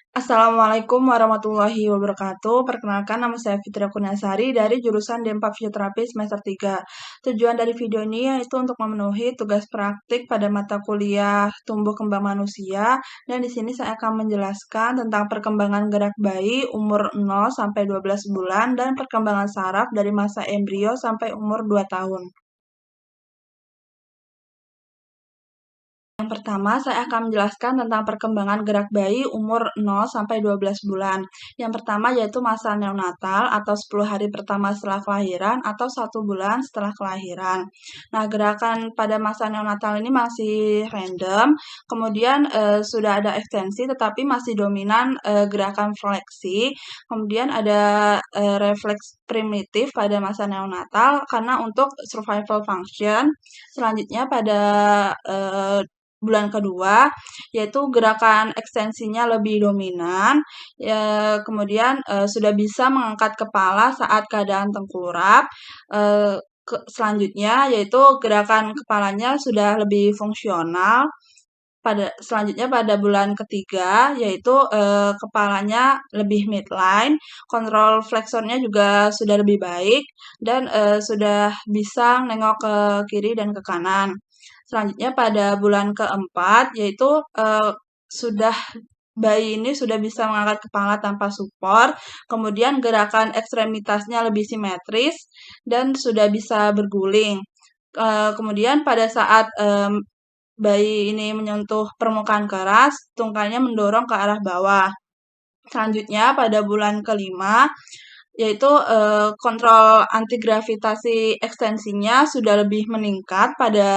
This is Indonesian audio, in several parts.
Assalamualaikum warahmatullahi wabarakatuh. Perkenalkan, nama saya Fitria Kurniasari dari jurusan D4 Fisioterapi semester 3. Tujuan dari video ini yaitu untuk memenuhi tugas praktik pada mata kuliah tumbuh kembang manusia, dan di sini saya akan menjelaskan tentang perkembangan gerak bayi umur 0 sampai 12 bulan dan perkembangan saraf dari masa embrio sampai umur 2 tahun. Yang pertama, saya akan menjelaskan tentang perkembangan gerak bayi umur 0 sampai 12 bulan. Yang pertama yaitu masa neonatal atau 10 hari pertama setelah kelahiran atau 1 bulan setelah kelahiran. Nah, gerakan pada masa neonatal ini masih random, kemudian sudah ada ekstensi tetapi masih dominan gerakan fleksi. Kemudian ada refleks primitif pada masa neonatal karena untuk survival function. Selanjutnya pada bulan kedua, yaitu gerakan ekstensinya lebih dominan, kemudian sudah bisa mengangkat kepala saat keadaan tengkurap. Selanjutnya yaitu gerakan kepalanya sudah lebih fungsional. Selanjutnya pada bulan ketiga, yaitu kepalanya lebih midline, kontrol fleksornya juga sudah lebih baik, dan sudah bisa nengok ke kiri dan ke kanan. Selanjutnya pada bulan keempat, yaitu sudah bayi ini sudah bisa mengangkat kepala tanpa support, kemudian gerakan ekstremitasnya lebih simetris, dan sudah bisa berguling. Kemudian pada saat bayi ini menyentuh permukaan keras, tungkanya mendorong ke arah bawah. Selanjutnya pada bulan kelima, yaitu kontrol antigravitasi ekstensinya sudah lebih meningkat pada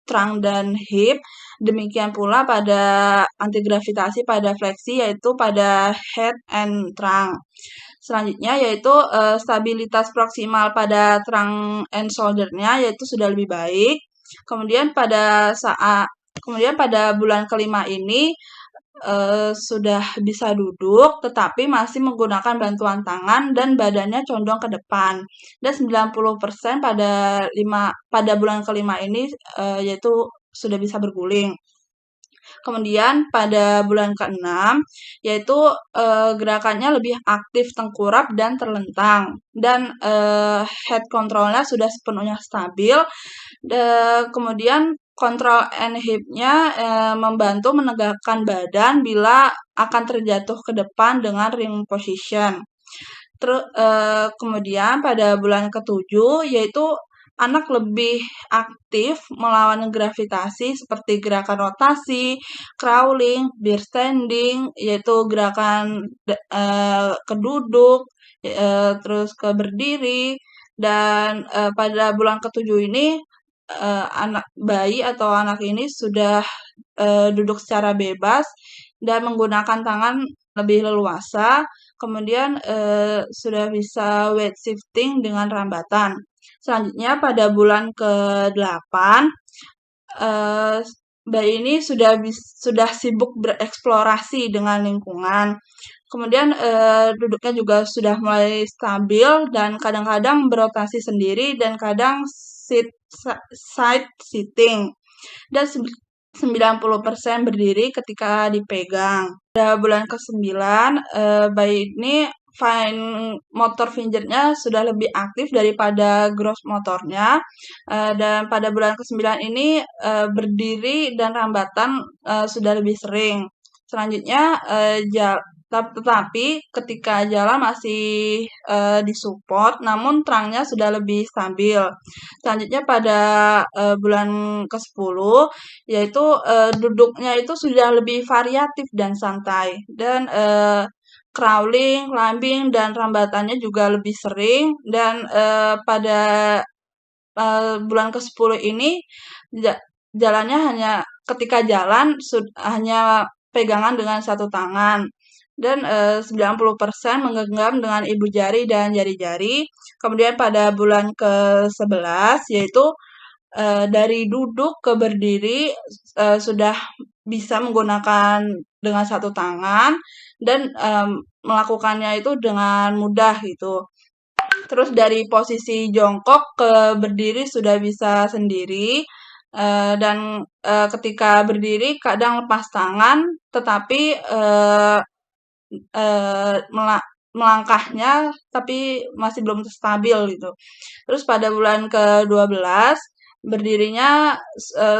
trunk dan hip. Demikian pula pada antigravitasi pada fleksi, yaitu pada head and trunk. Selanjutnya yaitu stabilitas proksimal pada trunk and shoulder-nya yaitu sudah lebih baik. Kemudian pada bulan kelima ini sudah bisa duduk, tetapi masih menggunakan bantuan tangan dan badannya condong ke depan. Dan 90% pada bulan kelima ini yaitu sudah bisa berguling. Kemudian pada bulan ke-6, yaitu gerakannya lebih aktif tengkurap dan terlentang, dan head control-nya sudah sepenuhnya stabil. Kemudian kontrol and hip-nya membantu menegakkan badan bila akan terjatuh ke depan dengan ring position. Kemudian pada bulan ke-7, yaitu anak lebih aktif melawan gravitasi seperti gerakan rotasi, crawling, bear standing, yaitu gerakan ke duduk, terus ke berdiri, dan pada bulan ke-7 ini anak bayi atau anak ini sudah duduk secara bebas dan menggunakan tangan lebih leluasa, kemudian sudah bisa weight shifting dengan rambatan. Selanjutnya pada bulan ke-8, bayi ini sudah sibuk bereksplorasi dengan lingkungan. Kemudian duduknya juga sudah mulai stabil dan kadang-kadang berotasi sendiri dan kadang side sitting. Dan 90% berdiri ketika dipegang. Pada bulan ke-9, bayi ini fine motor finger-nya sudah lebih aktif daripada gross motornya. Dan pada bulan ke-9 ini berdiri dan rambatan sudah lebih sering. Selanjutnya tetapi ketika jalan masih disupport, namun trunk-nya sudah lebih stabil. Selanjutnya pada bulan ke-10, yaitu duduknya itu sudah lebih variatif dan santai, dan crawling, climbing, dan rambatannya juga lebih sering, dan pada bulan ke-10 ini jalannya hanya ketika jalan hanya pegangan dengan satu tangan, dan 90% menggenggam dengan ibu jari dan jari-jari. Kemudian pada bulan ke-11, yaitu dari duduk ke berdiri sudah bisa menggunakan dengan satu tangan dan melakukannya itu dengan mudah gitu. Terus dari posisi jongkok ke berdiri sudah bisa sendiri, dan ketika berdiri kadang lepas tangan, tetapi melangkahnya, tapi masih belum stabil gitu. Terus pada bulan ke-12 berdirinya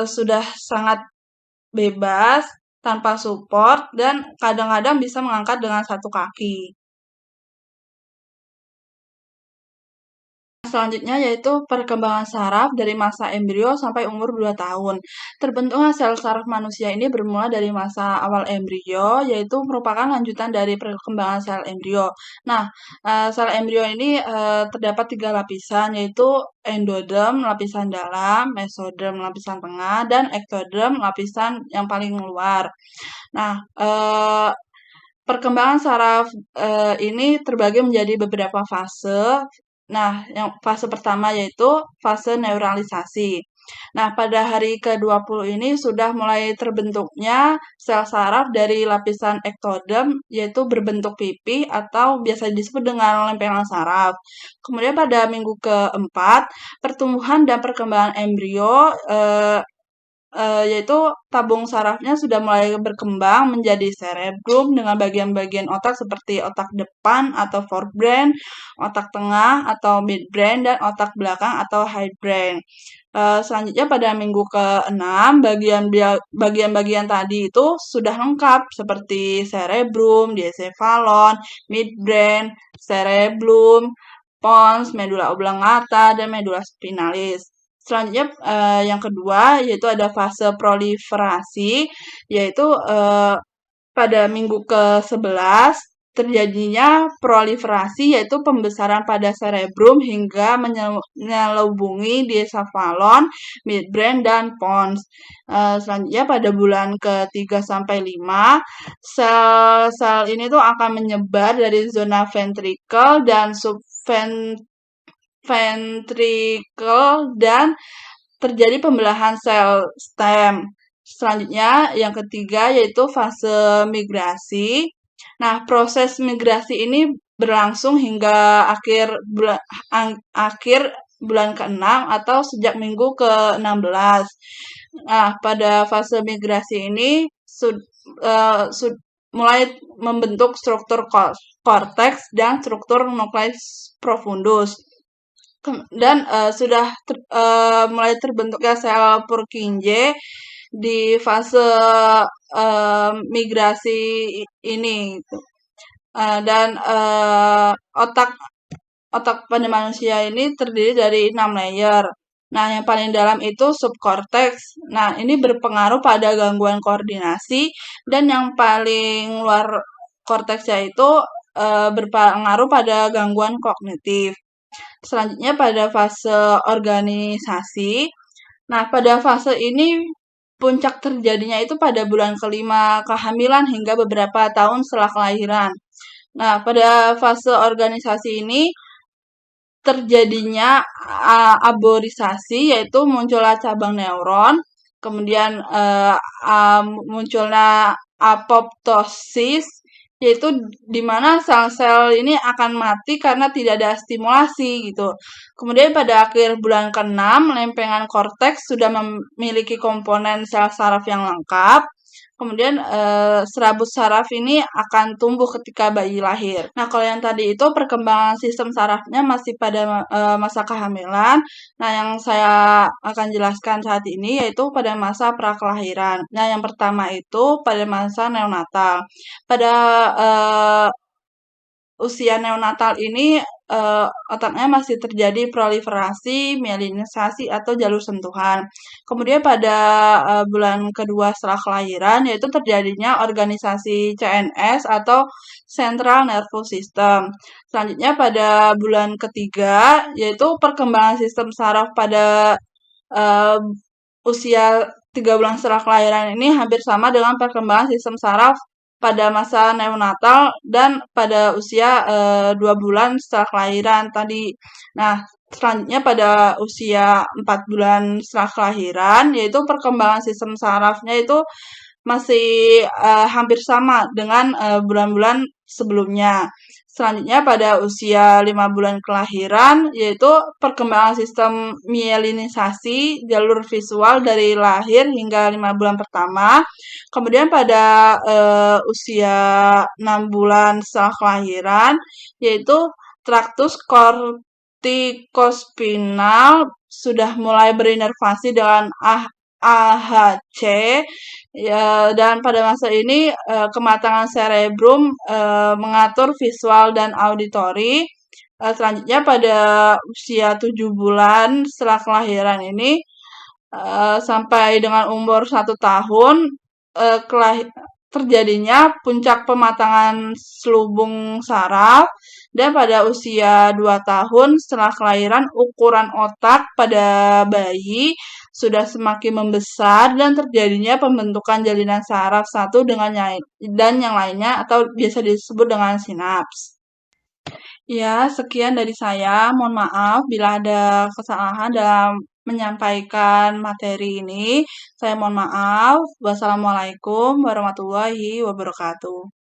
sudah sangat bebas, tanpa support, dan kadang-kadang bisa mengangkat dengan satu kaki. Selanjutnya yaitu perkembangan saraf dari masa embrio sampai umur 2 tahun. Terbentuknya sel saraf manusia ini bermula dari masa awal embrio, yaitu merupakan lanjutan dari perkembangan sel embrio. Nah, sel embrio ini terdapat 3 lapisan, yaitu endoderm lapisan dalam, mesoderm lapisan tengah, dan ektoderm lapisan yang paling luar. Nah, perkembangan saraf ini terbagi menjadi beberapa fase. Nah, yang fase pertama yaitu fase neuralisasi. Nah, pada hari ke-20 ini sudah mulai terbentuknya sel saraf dari lapisan ektoderm, yaitu berbentuk pipi atau biasa disebut dengan lempengan saraf. Kemudian pada minggu keempat, pertumbuhan dan perkembangan embrio yaitu tabung sarafnya sudah mulai berkembang menjadi cerebrum dengan bagian-bagian otak seperti otak depan atau forebrain, otak tengah atau midbrain, dan otak belakang atau hindbrain. Selanjutnya pada minggu ke-6, bagian-bagian tadi itu sudah lengkap seperti cerebrum, diencephalon, midbrain, cerebellum, pons, medula oblongata, dan medula spinalis. Selanjutnya yang kedua yaitu ada fase proliferasi, yaitu pada minggu ke-11 terjadinya proliferasi, yaitu pembesaran pada cerebrum hingga menyelubungi diencephalon, midbrain, dan pons. Selanjutnya pada bulan ke-3 sampai 5, sel-sel ini tuh akan menyebar dari zona ventricle dan ventricle dan terjadi pembelahan sel stem. Selanjutnya yang ketiga yaitu fase migrasi. Nah, proses migrasi ini berlangsung hingga akhir bulan ke-6 atau sejak minggu ke-16. Nah, pada fase migrasi ini mulai membentuk struktur korteks dan struktur nukleus profundus. Dan sudah mulai terbentuknya sel Purkinje di fase migrasi ini gitu. Dan otak pada manusia ini terdiri dari 6 layer. Nah, yang paling dalam itu subkorteks. Nah, ini berpengaruh pada gangguan koordinasi, dan yang paling luar korteksnya itu berpengaruh pada gangguan kognitif. Selanjutnya pada fase organisasi. Nah, pada fase ini puncak terjadinya itu pada bulan ke-5 kehamilan hingga beberapa tahun setelah kelahiran. Nah, pada fase organisasi ini terjadinya aborisasi, yaitu munculnya cabang neuron, kemudian munculnya apoptosis, yaitu di mana sel-sel ini akan mati karena tidak ada stimulasi gitu. Kemudian pada akhir bulan ke-6, lempengan korteks sudah memiliki komponen sel saraf yang lengkap. Kemudian serabut saraf ini akan tumbuh ketika bayi lahir. Nah, kalau yang tadi itu perkembangan sistem sarafnya masih pada masa kehamilan. Nah, yang saya akan jelaskan saat ini yaitu pada masa prakelahiran. Nah, yang pertama itu pada masa neonatal. Pada usia neonatal ini otaknya masih terjadi proliferasi, mielinisasi, atau jalur sentuhan. Kemudian pada bulan kedua setelah kelahiran yaitu terjadinya organisasi CNS atau Central Nervous System. Selanjutnya pada bulan ketiga yaitu perkembangan sistem saraf pada usia 3 bulan setelah kelahiran ini hampir sama dengan perkembangan sistem saraf pada masa neonatal dan pada usia 2 bulan setelah kelahiran tadi. Nah, selanjutnya pada usia 4 bulan setelah kelahiran, yaitu perkembangan sistem sarafnya itu masih hampir sama dengan bulan-bulan sebelumnya. Selanjutnya pada usia 5 bulan kelahiran, yaitu perkembangan sistem mielinisasi jalur visual dari lahir hingga 5 bulan pertama. Kemudian pada usia 6 bulan setelah kelahiran, yaitu traktus kortikospinal sudah mulai berinervasi dengan AHC, ya, dan pada masa ini kematangan cerebrum mengatur visual dan auditori. Selanjutnya pada usia 7 bulan setelah kelahiran ini sampai dengan umur 1 tahun eh, kelahi- terjadinya puncak pematangan selubung saraf, dan pada usia 2 tahun setelah kelahiran ukuran otak pada bayi sudah semakin membesar dan terjadinya pembentukan jalinan saraf satu dengan dan yang lainnya atau biasa disebut dengan sinaps. Ya, sekian dari saya. Mohon maaf bila ada kesalahan dalam menyampaikan materi ini. Saya mohon maaf. Wassalamualaikum warahmatullahi wabarakatuh.